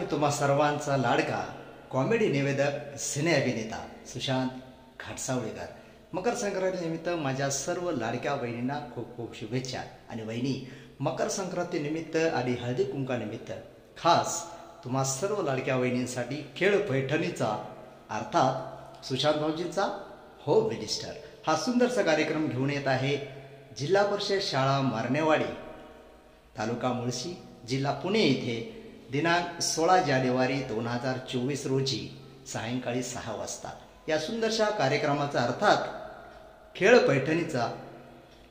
मी तुम्हा सर्वांचा लाडका कॉमेडी निवेदक सिने अभिनेता सुशांत घाटसावळेकर। मकर संक्रांती निमित्त माझ्या सर्व लाडक्या बहिणींना खूप खूप शुभेच्छा। आणि बहिणी, मकर संक्रांती निमित्त आणि हळदी कुंका निमित्त खास तुम्हा सर्व लाडक्या बहिणींसाठी खेळ पैठणीचा अर्थात सुशांत भाऊजींचा होम मिनिस्टर हा सुंदरसा कार्यक्रम घेऊन येत आहे। जिल्हा परिषद शाळा मारणेवाडी, तालुका मुळशी, जिल्हा पुणे येथे दिनांक 16 जानेवारी 2024 रोजी सायंकाळी 6 वाजता या सुंदरशा कार्यक्रमाचा अर्थात खेळ पैठणीचा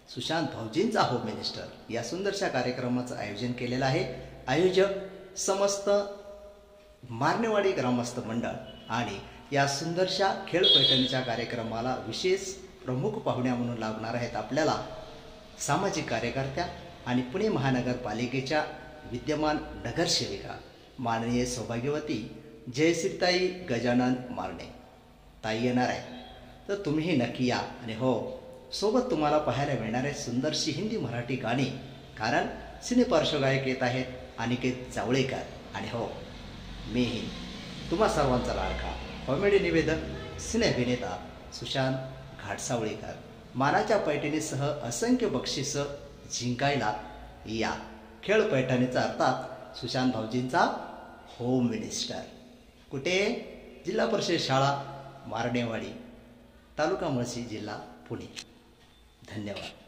सुशांत भाऊजींचा होम मिनिस्टर या सुंदरशा कार्यक्रमाचं आयोजन केलेलं आहे। आयोजक समस्त मारणेवाडी ग्रामस्थ मंडळ आणि या सुंदरशा खेळ पैठणीच्या कार्यक्रमाला विशेष प्रमुख पाहुण्या म्हणून लागणार आहेत आपल्याला सामाजिक कार्यकर्त्या आणि पुणे महानगरपालिकेच्या विद्यमान नगरसेविका माननीय सौभाग्यवती जयश्रीताई गजानन मारणे ताई येणार आहे। तर तुम्हीही नक्की या आणि हो, सोबत तुम्हाला पाहायला मिळणार आहे सुंदरशी हिंदी मराठी गाणी, कारण सिने पार्श्वगायक येत आहेत अनिकेत जावळेकर। आणि हो, मीही तुम्हा सर्वांचा लाडका कॉमेडी निवेदक सिने अभिनेता सुशांत घाटसावळेकर मानाच्या पैठणीसह असंख्य बक्षिसं जिंकायला या खेळ पैठणीचा अर्थात सुशांत भाऊजींचा होम मिनिस्टर कुठे? जिल्हा परिषद शाळा मारणेवाडी, तालुका मुळशी, जिल्हा पुणे। धन्यवाद।